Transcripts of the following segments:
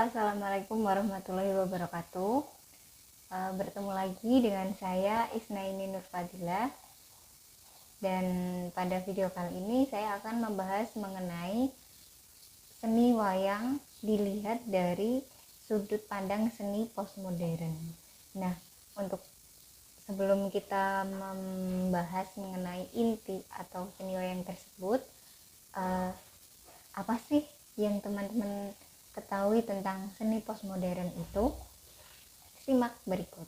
Assalamualaikum warahmatullahi wabarakatuh. Bertemu lagi dengan saya Isnaini Nurfadilah. Dan pada video kali ini saya akan membahas mengenai seni wayang dilihat dari sudut pandang seni postmodern. Nah, untuk sebelum kita membahas mengenai inti atau seni wayang tersebut, apa sih yang teman-teman ketahui tentang seni postmodern itu? Simak berikut.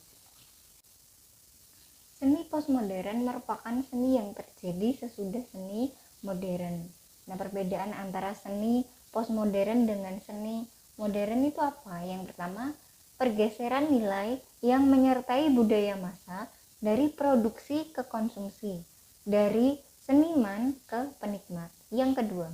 Seni postmodern merupakan seni yang terjadi sesudah seni modern. Nah, perbedaan antara seni postmodern dengan seni modern itu apa? Yang pertama, pergeseran nilai yang menyertai budaya massa dari produksi ke konsumsi, dari seniman ke penikmat. Yang kedua,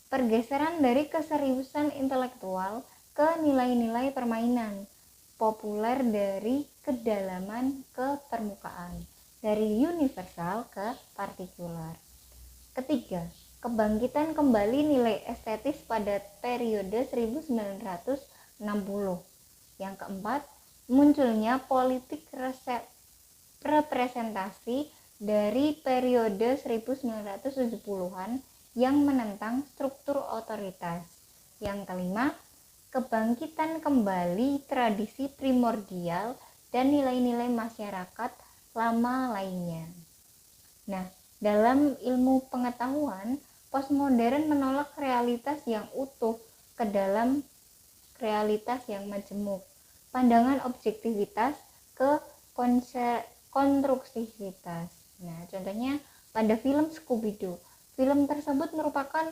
pergeseran dari keseriusan intelektual ke nilai-nilai permainan, populer dari kedalaman ke permukaan, dari universal ke partikular. Ketiga, kebangkitan kembali nilai estetis pada periode 1960. Yang keempat, munculnya politik representasi dari periode 1970-an yang menentang struktur otoritas. Yang kelima, kebangkitan kembali tradisi primordial dan nilai-nilai masyarakat lama lainnya. Nah, dalam ilmu pengetahuan, postmodern menolak realitas yang utuh ke dalam realitas yang majemuk, pandangan objektivitas ke konstruksivitas. Nah, contohnya pada film Scooby-Doo. Film tersebut merupakan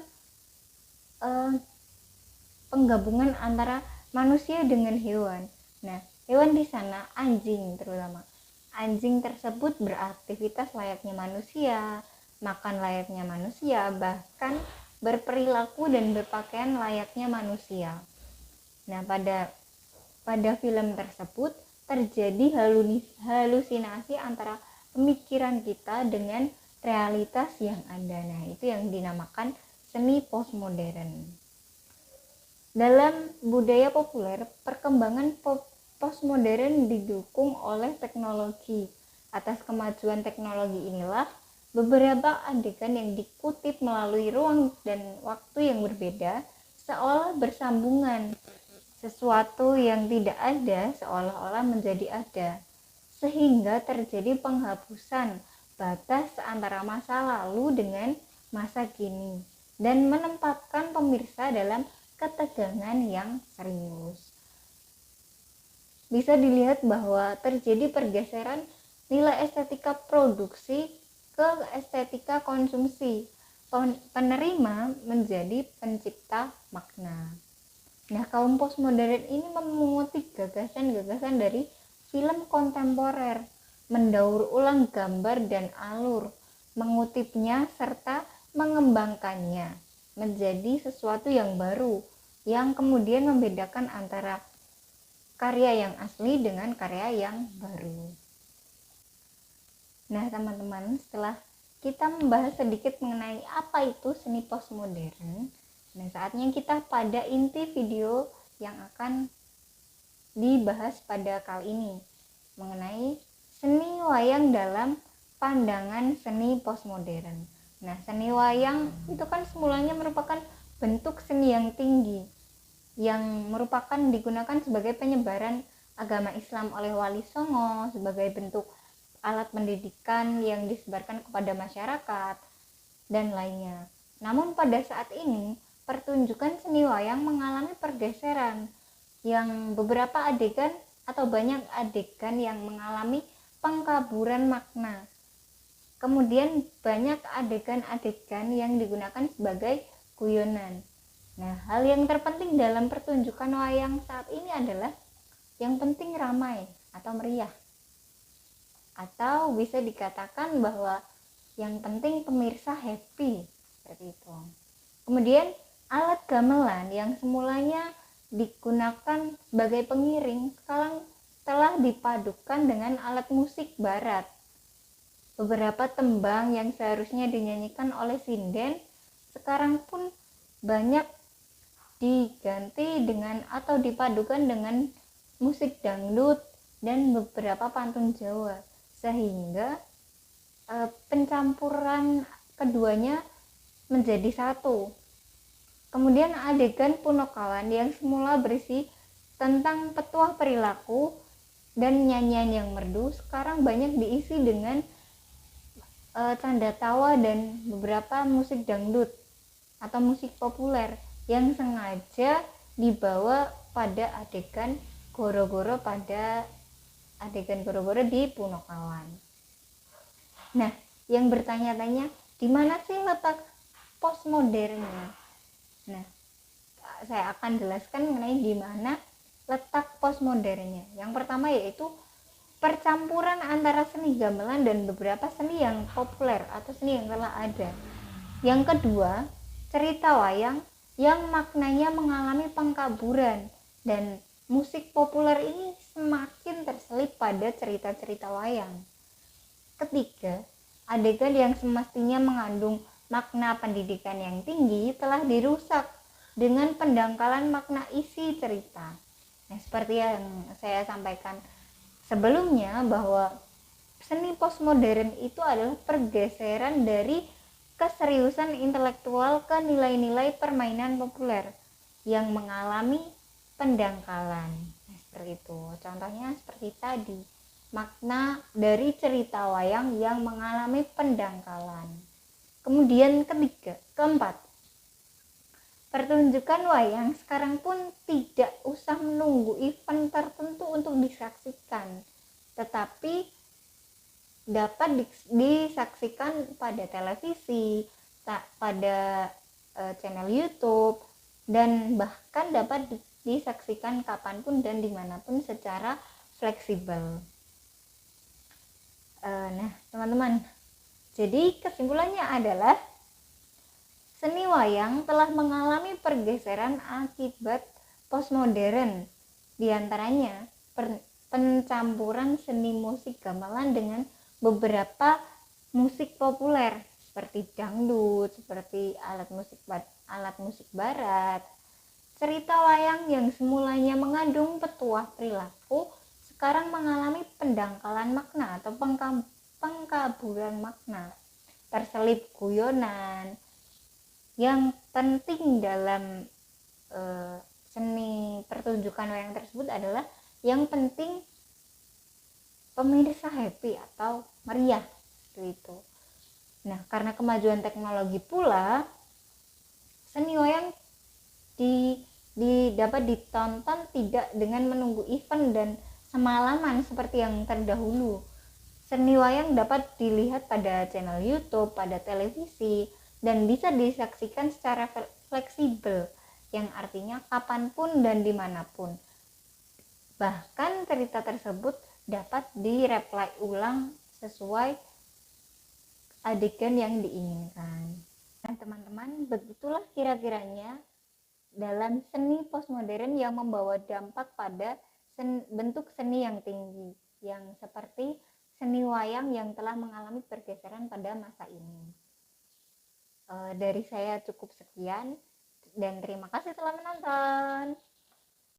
penggabungan antara manusia dengan hewan. Nah, hewan di sana anjing terutama. Anjing tersebut beraktivitas layaknya manusia, makan layaknya manusia, bahkan berperilaku dan berpakaian layaknya manusia. Nah, pada film tersebut terjadi halusinasi antara pemikiran kita dengan realitas yang ada. Nah, itu yang dinamakan seni postmodern. Dalam budaya populer, perkembangan postmodern didukung oleh teknologi. Atas kemajuan teknologi inilah beberapa adegan yang dikutip melalui ruang dan waktu yang berbeda seolah bersambungan. Sesuatu yang tidak ada seolah-olah menjadi ada, sehingga terjadi penghapusan batas antara masa lalu dengan masa kini dan menempatkan pemirsa dalam ketegangan yang serius. Bisa dilihat bahwa terjadi pergeseran nilai estetika produksi ke estetika konsumsi. Penerima menjadi pencipta makna. Nah, kaum postmodern ini mengutip gagasan-gagasan dari film kontemporer, mendaur ulang gambar dan alur, mengutipnya serta mengembangkannya menjadi sesuatu yang baru, yang kemudian membedakan antara karya yang asli dengan karya yang baru. Nah, teman-teman, setelah kita membahas sedikit mengenai apa itu seni postmodern, nah saatnya kita pada inti video yang akan dibahas pada kali ini, mengenai seni wayang dalam pandangan seni postmodern. Nah, seni wayang itu kan semulanya merupakan bentuk seni yang tinggi, yang merupakan digunakan sebagai penyebaran agama Islam oleh Wali Songo, sebagai bentuk alat pendidikan yang disebarkan kepada masyarakat, dan lainnya. Namun pada saat ini, pertunjukan seni wayang mengalami pergeseran, yang beberapa adegan atau banyak adegan yang mengalami pengkaburan makna. Kemudian banyak adegan-adegan yang digunakan sebagai guyonan. Nah, hal yang terpenting dalam pertunjukan wayang saat ini adalah yang penting ramai atau meriah. Atau bisa dikatakan bahwa yang penting pemirsa happy, seperti itu. Kemudian alat gamelan yang semulanya digunakan sebagai pengiring sekarang telah dipadukan dengan alat musik barat. Beberapa tembang yang seharusnya dinyanyikan oleh sinden sekarang pun banyak diganti dengan atau dipadukan dengan musik dangdut dan beberapa pantun Jawa, sehingga pencampuran keduanya menjadi satu. Kemudian adegan Punokawan yang semula berisi tentang petuah perilaku dan nyanyian yang merdu sekarang banyak diisi dengan canda tawa dan beberapa musik dangdut atau musik populer yang sengaja dibawa pada adegan goro-goro di Punokawan. Nah, yang bertanya-tanya, di mana sih letak postmodernnya? Nah, saya akan jelaskan mengenai di mana letak postmodernnya. Yang pertama yaitu percampuran antara seni gamelan dan beberapa seni yang populer atau seni yang telah ada. Yang kedua, cerita wayang yang maknanya mengalami pengkaburan, dan musik populer ini semakin terselip pada cerita-cerita wayang. Ketiga, adegan yang semestinya mengandung makna pendidikan yang tinggi telah dirusak dengan pendangkalan makna isi cerita. Nah, seperti yang saya sampaikan sebelumnya, bahwa seni postmodern itu adalah pergeseran dari keseriusan intelektual ke nilai-nilai permainan populer yang mengalami pendangkalan. Nah, seperti itu. Contohnya seperti tadi, makna dari cerita wayang yang mengalami pendangkalan. Kemudian keempat, pertunjukan wayang sekarang pun tidak usah menunggu event tertentu untuk disaksikan, tetapi dapat disaksikan pada televisi, pada channel YouTube, dan bahkan dapat disaksikan kapanpun dan dimanapun secara fleksibel. Nah, teman-teman, jadi kesimpulannya adalah seni wayang telah mengalami pergeseran akibat postmodern, diantaranya pencampuran seni musik gamelan dengan beberapa musik populer seperti dangdut, seperti alat musik barat. Cerita wayang yang semulanya mengandung petuah perilaku sekarang mengalami pendangkalan makna atau pengkaburan makna. Terselip guyonan. Yang penting dalam seni pertunjukan wayang tersebut adalah yang penting pemirsa happy atau meriah, seperti itu. Nah, karena kemajuan teknologi pula, seni wayang dapat ditonton tidak dengan menunggu event dan semalaman seperti yang terdahulu. Seni wayang dapat dilihat pada channel YouTube, pada televisi, dan bisa disaksikan secara fleksibel, yang artinya kapanpun dan dimanapun. Bahkan cerita tersebut dapat direplay ulang sesuai adegan yang diinginkan. Nah, teman-teman, begitulah kira-kiranya dalam seni postmodern yang membawa dampak pada bentuk seni yang tinggi, yang seperti seni wayang yang telah mengalami pergeseran pada masa ini. Dari saya cukup sekian, dan terima kasih telah menonton.